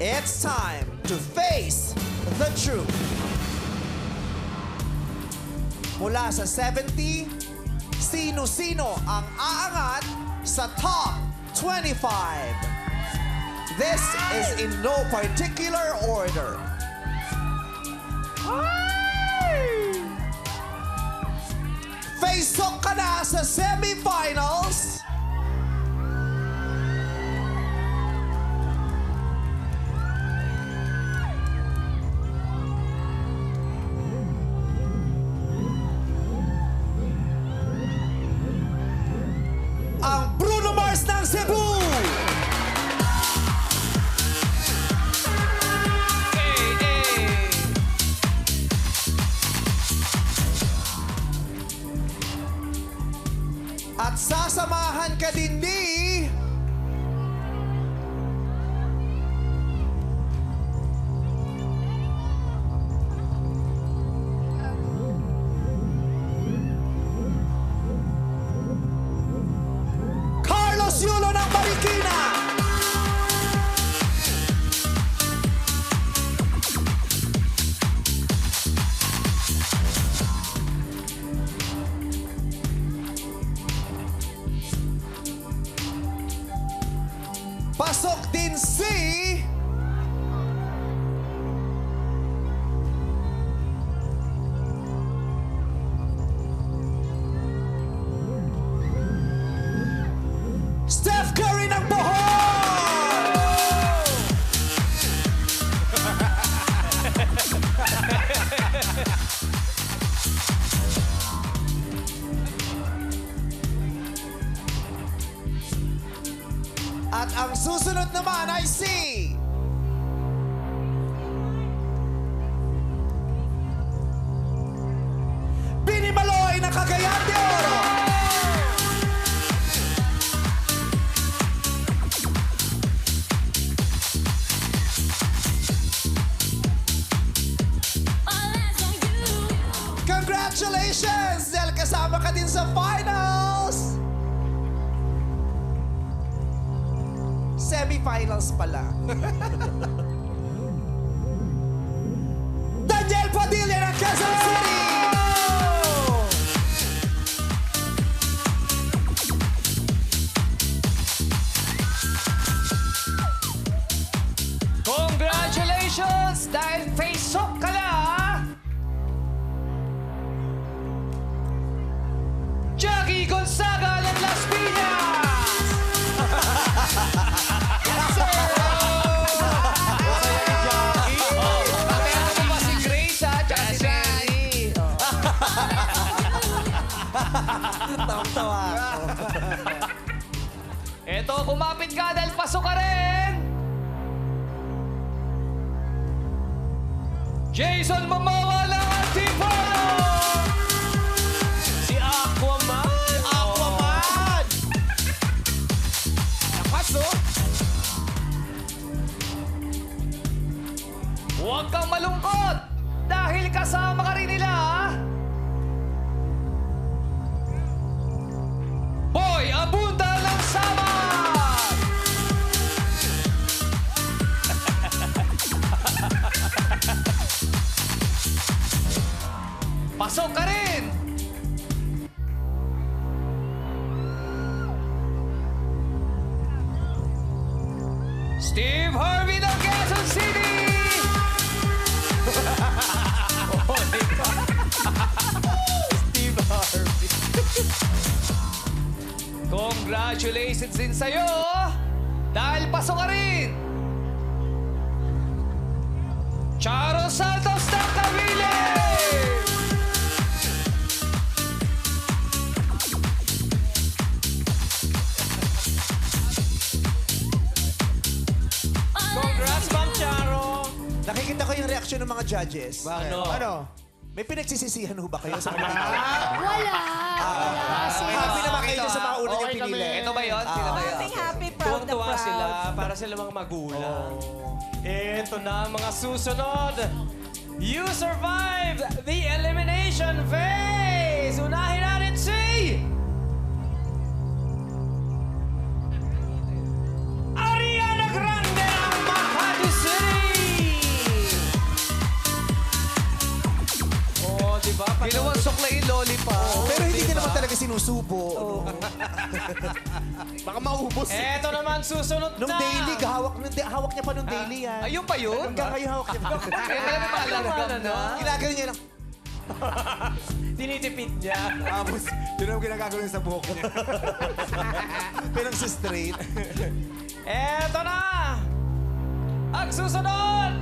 It's time to face the truth. Mula sa 70, sino-sino ang aangat sa top 25? This is in no particular order. Face-off ka na sa semifinals. Ang Bruno Mars ng Cebu. At sasamahan ka din ni... Carlos Yulo ng Marikina! Pasok din si... Steph Curry ng Bohol! At ang susunod naman ay si... Bini Maloy ng Cagayan de Oro! Congratulations! Dahil kasama ka din sa finals! Semifinals pala. Daniel Padilla ng Quezon City! Congratulations! Dahil face-off ka na, Jackie Gonzaga ng Las Piñas! Tawa-tawa ako. Eto, kumapit ka dahil pasok ka rin! Jason Momoa ng Antipolo! Si Aquaman! Si Aquaman! Napaso? Huwag kang malungkot! Dahil kasama ka rin nila, Boy Abunda ng Samar! Pasok ka rin! Steve Harvey ng Quezon City! Steve Harvey. Congratulations din sa'yo! Dahil pasok ka rin! Charo Santos ng Cavite! Congrats, Ma'am Charo! Nakikita ko yung reaksyon ng mga judges. Bakit? Ano? May pinagsisisihan ho ba kayo sa mga... Wala. Happy naman kayo sa mga una niyong Okay kami. pinili. Ito ba yun? Sino ba yun? Happy, happy, proud na Tuwang-tuwa proud. sila para sila mga magulang. Ito na ang mga susunod. You survived the elimination phase! Unahin natin si... Ariana Grande ng Makati City! sinusubo. Baka maubos. Eto naman, susunod Nung na. daily, hawak niya pa nung daily yan. Ayun pa yun? Hanggang kayo hawak niya pa. Kaya pala may mga alarm na. Ginagano niya lang. Tinitipid niya. Tapos, yun ang ginagagawin niya sa buhok niya. Pinang si straight. Eto na! Ang susunod!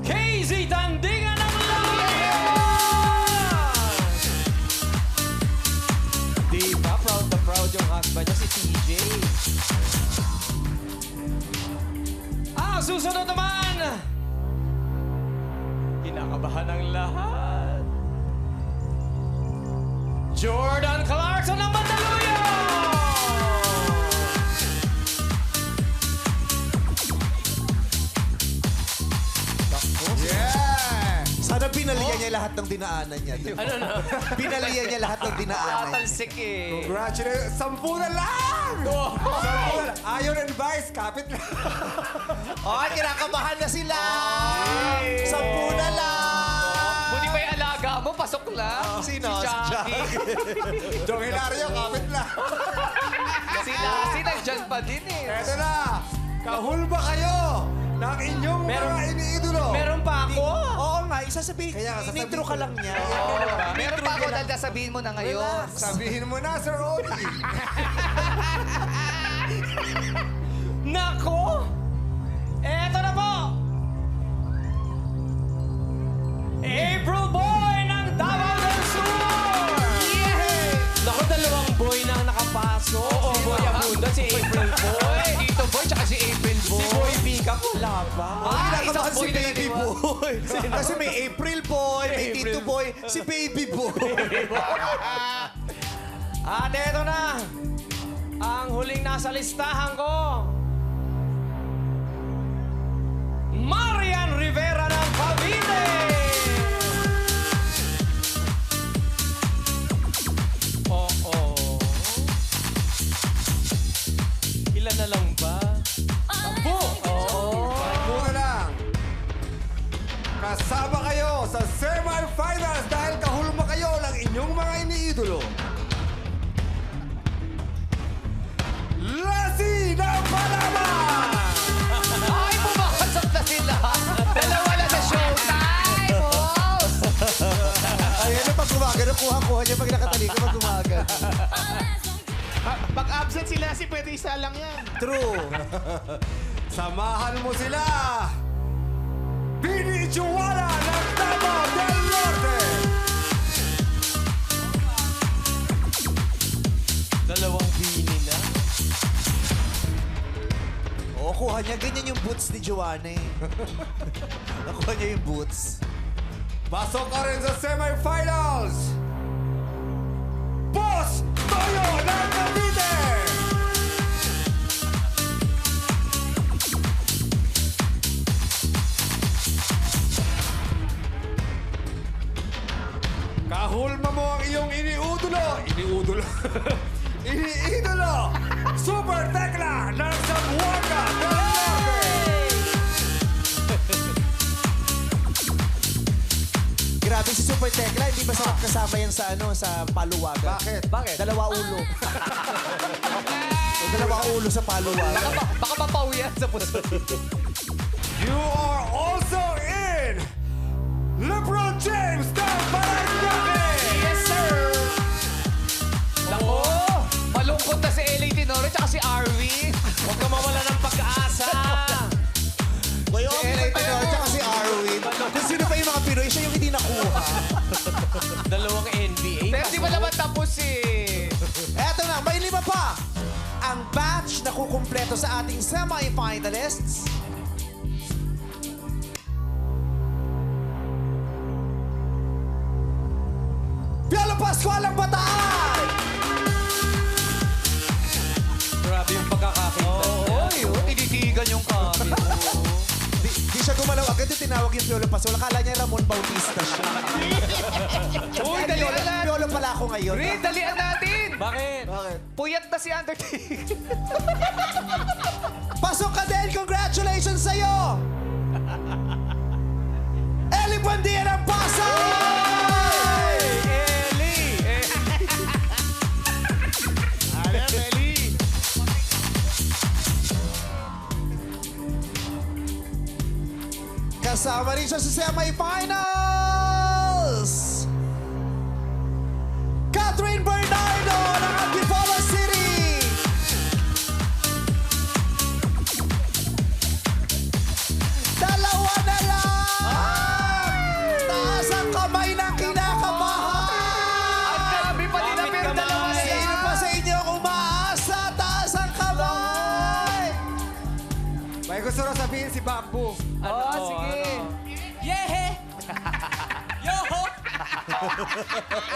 KZ Tandingan ng Lahat! Diba? Proud na proud yung husband niya, si TJ. Ang susunod naman! Kinakabahan ng lahat. Jordan Clarkson ng Mandaluyong! Yeah! Sana pinalihan niya lahat ng dinaanan niya. Ano na? Pinalihan niya lahat ng dinaanan niya. Tatalsik eh. Congratulations! 10 na lang! 10 na lang! Ayon and Vice, kapit lang. Oh, kinakabahan na sila! 10 na lang! Buti pa yung alaga mo, pasok lang. Sino? Si Si Jackie. Jong Hilario, kapit lang. Si Lassie, nandyan pa din eh. Eto na! Kahulba kayo ng inyong mga iniidolo. Meron pa ako? Oo nga, isasabihin. Kaya sasabihin Intro ka ko. lang niya. Meron pa ako na sabihin mo na ngayon. Sabihin mo na, Sir Odie. Nako! Eto na po! April Boy ng Davao del Sur! Naku, dalawang boy na ang nakapasok. Oo, boy Abunda, si April Boy. Dito boy, tsaka si April Si boy. Boy Pika, wala pa. Kinakabahan isang boy si na Baby naniwala. Boy. Kasi may April Boy, may Tito Boy, si Baby Boy. At eto na, ang huling nasa listahan ko. Marian Rivera ng Cavite! Oo. Ilan na lang ba? 10! Oo. Muna lang. Kasama kayo sa semi-finals dahil kahulma kayo ng inyong mga iniidolo. Lassie ng Palawan! Ay, pumakasap na sila. Dalawa na sa showtime, boss. Ayan na pag gumagano, kuha-kuha niya pag nakatalikod pag gumagano. Pag absent sila si pwede isa lang yan. True. Samahan mo sila! Bini Juwala ng Davao del Norte! Dalawang bini na. Oo, kuha niya. Ganyan yung boots ni Joanna eh. Nakuha niya yung boots. Pasok ka rin sa semi-finals! Boss Toyo ng Cavite! Kahulma mo ang iyong iniidolo! Iniidolo! Super Tekla ng Zamboanga del Norte! Grabe si Super Tekla, hindi ba sarap kasama yan sa sa paluwagan? Bakit? Dalawa ulo. Dalawa ulo sa paluwagan. Baka mapawiyan sa puso. You are also in LeBron James ng Paranaque! Yes, sir. Nako! Malungkot na si LA Tenore tsaka si Arvin. Huwag ka mawala ng pag-asa. Kuya, si LA Tenor, tsaka si Arwin. Kung sino pa yung mga Pinoy, siya yung hindi nakuha. Dalawang NBA. Pero di ba naman tapos eh. Eto na, may 5 pa. Ang batch na kukumpleto sa ating semi-finalists. Piolo Pascual ang Bataan! Grabe yung pagkakakita. Oo, yun. Tinitigan yung kami. Di siya gumalaw agad yung tinawag yung Piolo Pascual. Akala niya Ramon Bautista siya. Uy, dalian natin. Piolo pala ako ngayon. Rin, dalian natin. Bakit? Puyat na si Undertaker. Pasok ka din! Congratulations sa'yo! Eli Buendia ng Pasay! kasama rin siya sa semifinals! Catherine Bernardo ng Antipolo City! Dalawa na lang! Taas ang kamay ng kinakabahan! Ang dami pa din pero dalawa na yan. Sino pa sa inyo umaasa? Taas ang kamay! May gusto na sabihin si Bamboo. Oh, sige. Yehe! Yoho!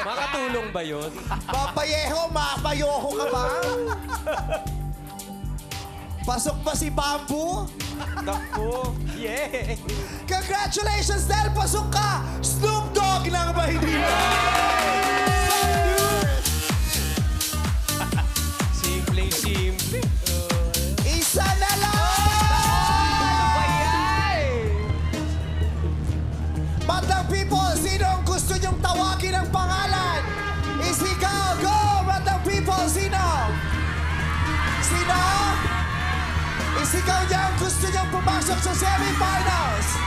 Makatulong ba yun? Papayeho, mapayoho ka ba? Pasok pa si Bamboo? Naku! Yeah! Congratulations dahil pasok ka! Snoop Dogg ng Maynila! Simple. Isa na lang! Batang people, sino ang gusto niyong tawagin ang pangalan? Isigaw, go! Batang people, sino? Sino? Isigaw niya ang gusto niyang pumasok sa semifinals!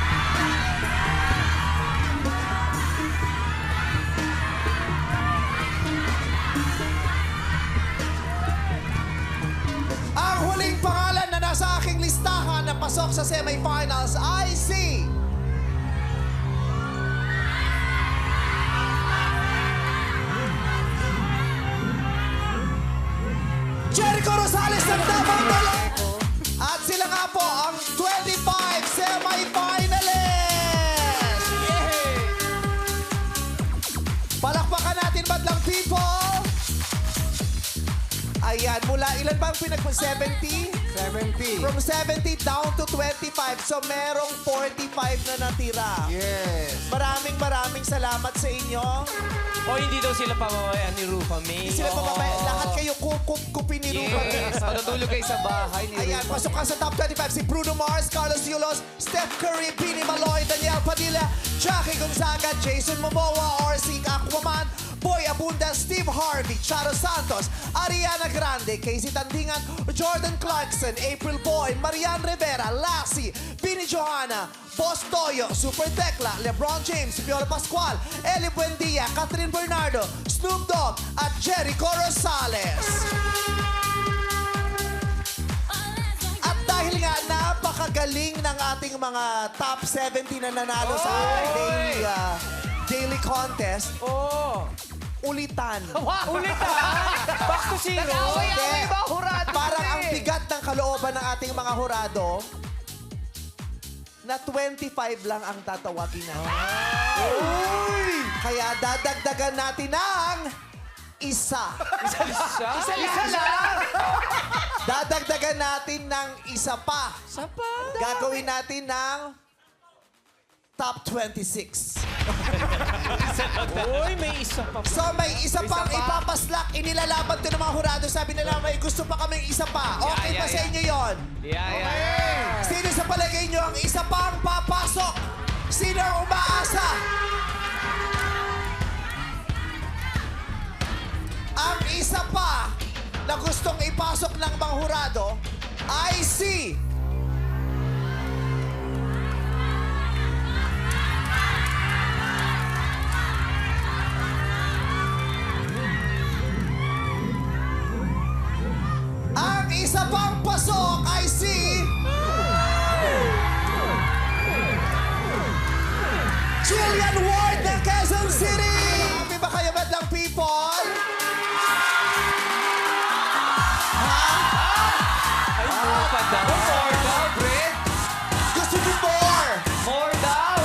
Ang huling pangalan na nasa aking listahan na pasok sa semifinals ay si... Jericho Rosales ng Davao Dolo. At sila nga po ang 25 semi-finalists! Palakpakan natin madlang people! Ayan, mula ilan bang 70? 70. From 70 down to 25. So merong 45 na natira. Yes. Maraming salamat sa inyo. O hindi daw sila pamamayaan ni Rufa May. Hindi sila papapay. Lahat kayo kupin ni Rupa. Yes. Matutulog kayo sa bahay ni Ayan, pasok ka sa top 25. Si Bruno Mars, Carlos Yulos, Steph Curry, Pini Maloy, Daniel Padilla, Jackie Gonzaga, Jason Momoa, RC Aquaman, Boy Abunda, Steve Harvey, Charo Santos, Ariana Grande, Casey Tandingan, Jordan Clarkson, April Boy, Marian Rivera, Lassie, Bini Johanna, Boss Toyo, Super Tekla, LeBron James, Viola Pascual, Eli Buendia, Catherine Bernardo, Snoop Dogg, at Jericho Rosales. At dahil nga napakagaling ng ating mga top 70 na nanalo sa ating daily contest, ulitan. Back to zero! Nag-away-away ba hurado? Parang ang bigat ng kalooban ng ating mga hurado na 25 lang ang tatawagin natin. Uy! Kaya dadagdagan natin ng isa. Isa lang. Dadagdagan natin ng isa pa. Gagawin natin ng top 26. Uy, may isa pa. So may isa pang ipapaslak, inilalaban to ng mga hurado. Sabi nila may gusto pa kaming isa pa. Okay pa sa inyo yon? Yeah. Sino sa palagay nyo ang isa pang papasok? Sino ang umaasa? Ang isa pa na gustong ipasok ng mga hurado ay si... Ang isa pang pasok ay si... Jillian Ward ng Quezon City! Happy ba kayo, madlang people? Ay, more pa daw. More daw, Brett. Gusto nyo more? More daw.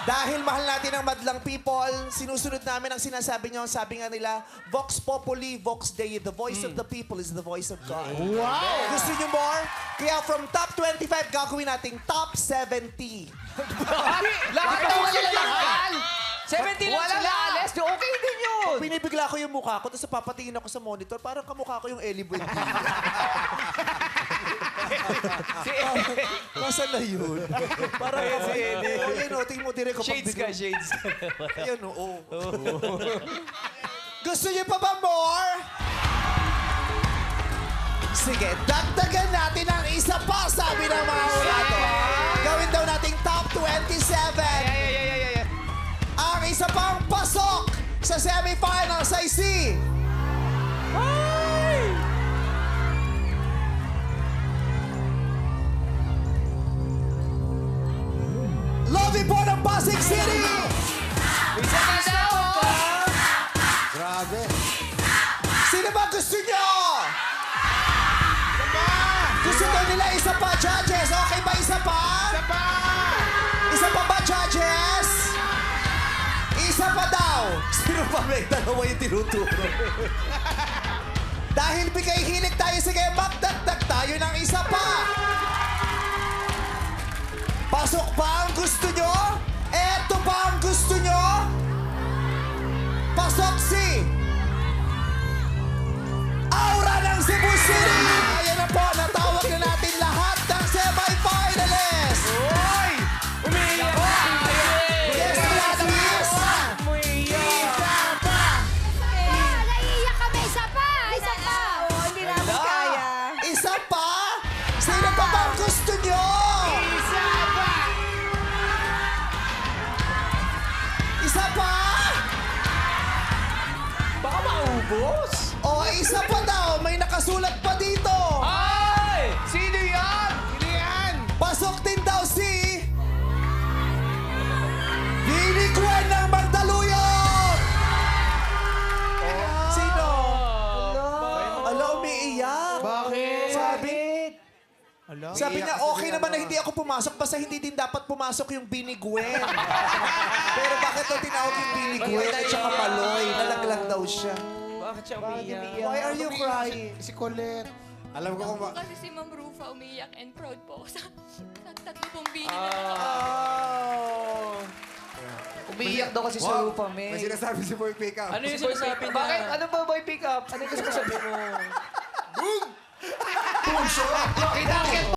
Dahil mahal natin ang madlang people, sinusunod namin ang sinasabi nyo. Sabi nga nila, Vox Populi, Vox Dei. The voice of the people is the voice of God. Wow! Gusto nyo more? Kaya from top 25, gagawin nating top 70. Lahat na wala lang. 70 lang Walang sila. alis. Okay din yun. Pinibigla ko yung mukha ko, tapos papatingin ako sa monitor, parang kamukha ko yung Ellie Buendia. Nasaan na yun? Parang ako, yun o, tingin mo direct kapag Shades ka, shades ka. Yan o, Gusto niyo pa ba more? Sige, dagdagan natin ang isa pa, sabi ng mga urato. Gawin daw nating top 27. Ang isa pang pasok sa semifinals ay si... Lovey po ng Pasig City! Isa na daw, oh. Grabe. Sino ba gusto nyo? Gusto daw nila isa pa, judges. Okay ba isa pa? Isa pa ba, judges? Isa pa daw. Sino pa may dalawa yung tinuturo? Dahil bigay hilig tayo, sige, magdagdag tayo ng isa pa. Pasok ba ang gusto nyo? Eto ba ang gusto nyo? Pasok si... Aura ng Cebu City! Ayan na po, natawag na natin lahat ng semi-finalists! Uy! Umiiyak tayo eh. Yes, ladies! Naiiyak kami. Isa pa. Isa pa. Oo, hindi namin kaya. Isa pa? Sino pa ba ang gusto nyo? Isa pa? Baka maubos. O, isa pa daw. May nakasulat pa dito. Ay! Sino yan? Sino yan? Pasok din daw si... Vinnie Gwen ng Magdaluyong! Sino? Ala, umiiyak. Bakit? Sabi niya, okay naman na hindi ako pumasok, basta hindi din dapat pumasok yung Vinnie Gwen. Pero bakit daw tinawag yung Vinnie Gwen at saka Maloy? Nalaglag daw siya. Bakit siya umiiyak? Why are you crying? Si Colette. Alam ko kung ba... Kasi si Ma'am Rufa umiiyak and proud po ako sa tatlo pong bini na Oh. Umiiyak daw kasi sa lupa, May may. sinasabi si Boy Pickup. Ano yung sinasabi niya? Bakit? Ano ba, boy pick up? Ano yung gusto ko sabihin mo? Boom! Boom! Shot!